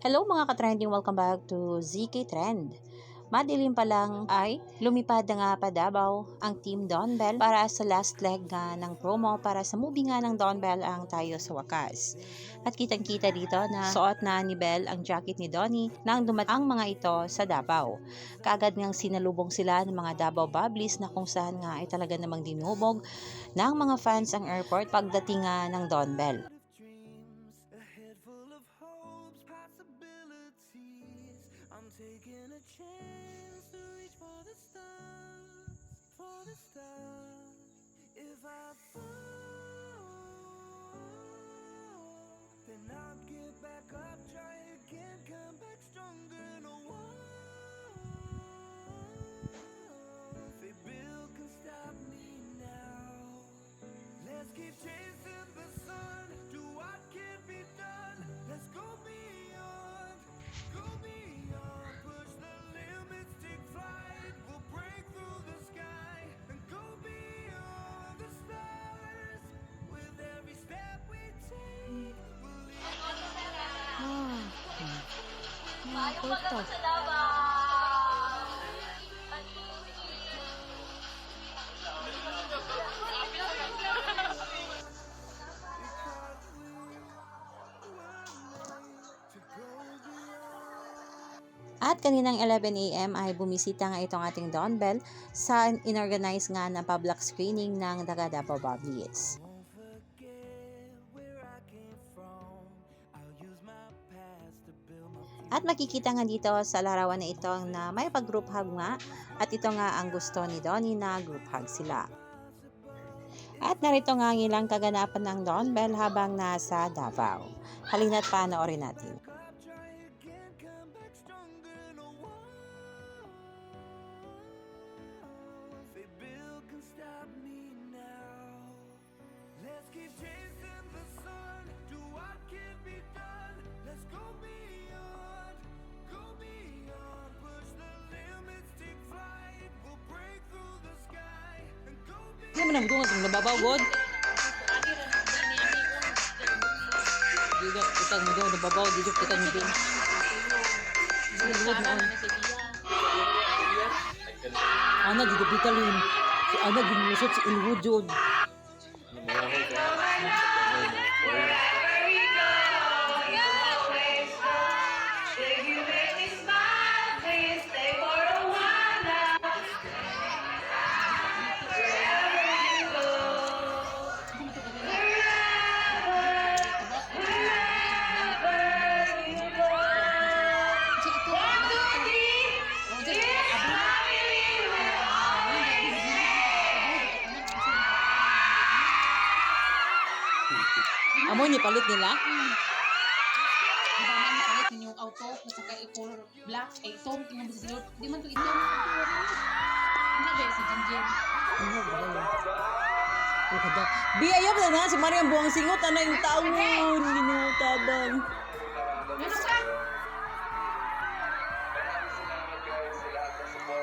Hello mga ka-trending, welcome back to ZK Trend. Madilim pa lang ay lumipad na nga pa Davao ang Team Don Bell para sa last leg nga ng promo para sa movie nga ng Don Bell ang Tayo sa Wakas. At kitang-kita dito na suot na ni Bell ang jacket ni Donnie nang dumating mga ito sa Davao. Kaagad ngang sinalubong sila ng mga Davao Bubblies na kung saan nga ay talaga namang dinubog ng mga fans ang airport pagdating nga ng Don Bell. I'm taking a chance to reach for the stars, If I fall, then I'll get back up, try again, come back stronger. No one, they Bill can stop me now. Let's keep chasing the sun, do what can be done. Let's go beyond, go beyond, push the limits, take flight. We'll break through the sky and go beyond the stars. With every step we take, we'll leave. At kaninang 11 AM ay bumisita nga itong ating Don Bell sa inorganize nga na public screening ng Daga Davao Bubblies. Won't forget where I came from. I'll use my past to build my future. At makikita nga dito sa larawan na ito na may pag-group hug nga at ito nga ang gusto ni Donnie na group hug sila. At narito nga ang ilang kaganapan ng Don Bell habang nasa Davao. Halina't panoorin natin. Try again, come back stronger. No one, they Bill can stop me now. Let's keep chasing the sun, do what can be done. Let's go beyond, push the limits, take flight. We'll break through the sky and go beyond. Hindi mo na budungan itong nababaw, God. Dito, kitang mo doon, nababaw, dito, kitang mo doon. Ana, dito, pitalin. Si Ana, ginulusot, si Ilwood, Jod. Amo ni palit nila? Di ba man nakalit ninyong auto na saka i-color black ay itom tingnan mo sa silot di man to itom ano ba si Jinjin Ano ba yun? Oh, kada. Biyayap na na si Mariam buwang singot na yung taon. Ginutabang. ano ka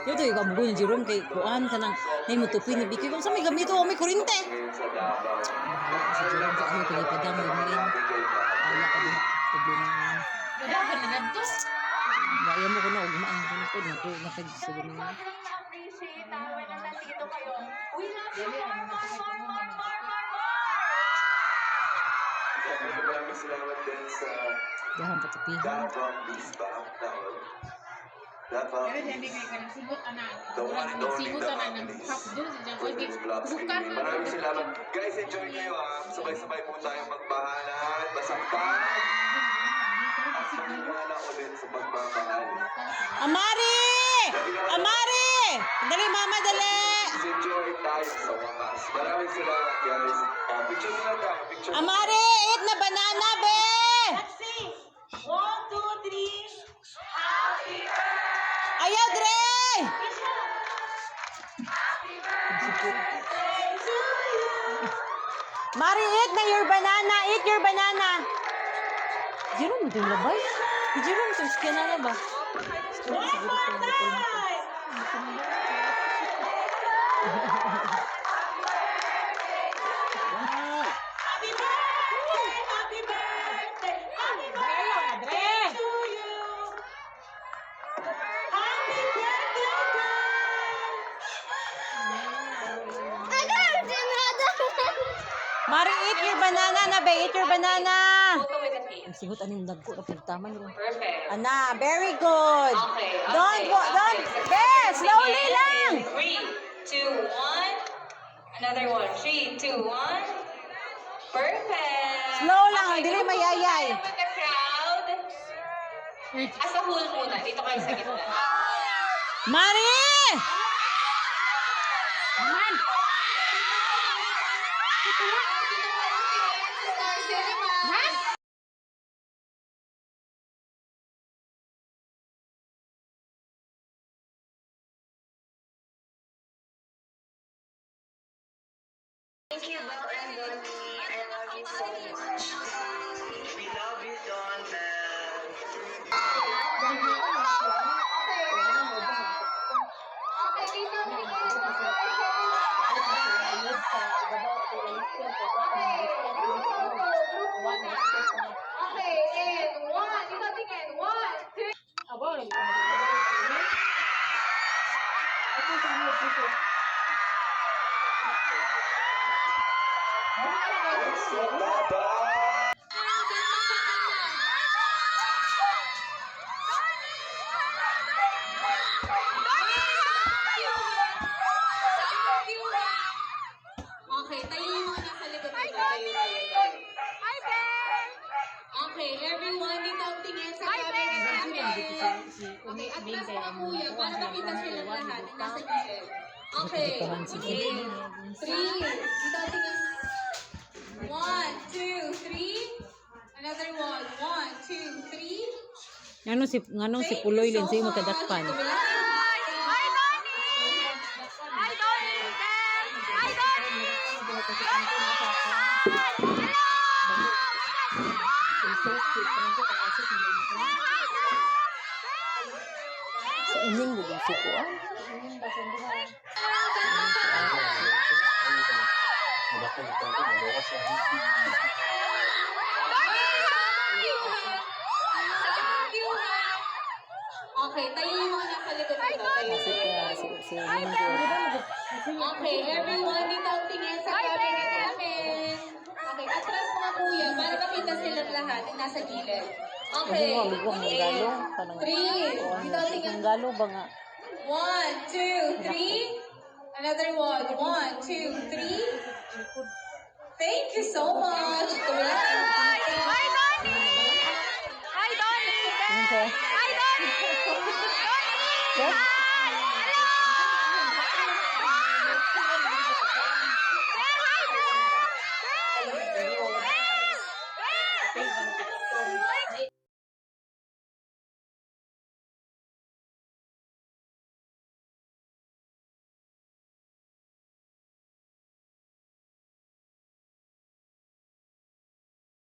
Yo to yung kamugo ng Jerome kay Kuan ka nang may mutupin ni Vicky. Kung sa may gamito o may kurinte. Bahala ka si Jerome sa ayaw kay padang mo rin. Ayaw ka din. Problema naman. wala ka na ganito Ayaw mo ko na ugmaan ko na po. Napagsabi mo na. Maraming salamat din sa Dahan patupihan. Davao pero hindi kayo ka nagsigot ana The one and only nagsigot ana ng Davao hapdo sa dyan for this vlog bukan screening. Maraming salamat. Guys, enjoy kayo ha. Sabay-sabay po tayong magbahalan, masaktan, at magbahala ulit sa pagmamahal. Amari! Amari! Dali mama, dali! Enjoy tayo sa wakas. Maraming salamat guys. Picture na tayo. Picture. Amari! Eat na banana, be! Ayaw, Dre! Mari, eat na your banana! Eat your banana! Jerome, ito yung labay. Jerome, ito yung na ba? One more time! Mari, eat your banana na, be. Eat your banana. Photo with the feet. Ang sigot, aning nagko na pagtaman ro. Perfect. Ana, very good. Okay, okay, Don't, okay. be, slowly lang. 3, 2, 1. Another one. 3, 2, 1. Perfect. Slow lang, dili group mayayay. tayo with the crowd. As a whole muna. Dito kayo sa gitna. Mari! Thank you, Belle and Donnie. I love you so much. We love you, Don Bell. Okay, and one. Ikaw tingin. 1, 2. Aba, Okay, tayo yung mga nasa likod nito. Tayo. Okay, everyone, dito ang tingin sa camera namin. Okay, atras mga kuya, para makita silang lahat. Yung nasa gilid. Okay, okay. 3. Dito ang tingin. 1, 2, 3. Another one. 1, 2, 3. Nganong si Puloy din siya magkadakpan. Sa ining gudong sukuan. Okay, tayo yung mga nasa likod nito. Tayo. Si Linggo. Okay, everyone, dito ang tingin sa camera namin. Okay, atras mga kuya, para makita silang lahat yung nasa gilid. Okay, Huwag ng galo. 3. Dito ang tingin. Ang galo ba nga? 1, 2, 3. Another one. 1, 2, 3. Thank you so much. Hi, Donnie! Hi, Donnie! Tingin siya. Hi, Donnie! Sir? Hi! Hello!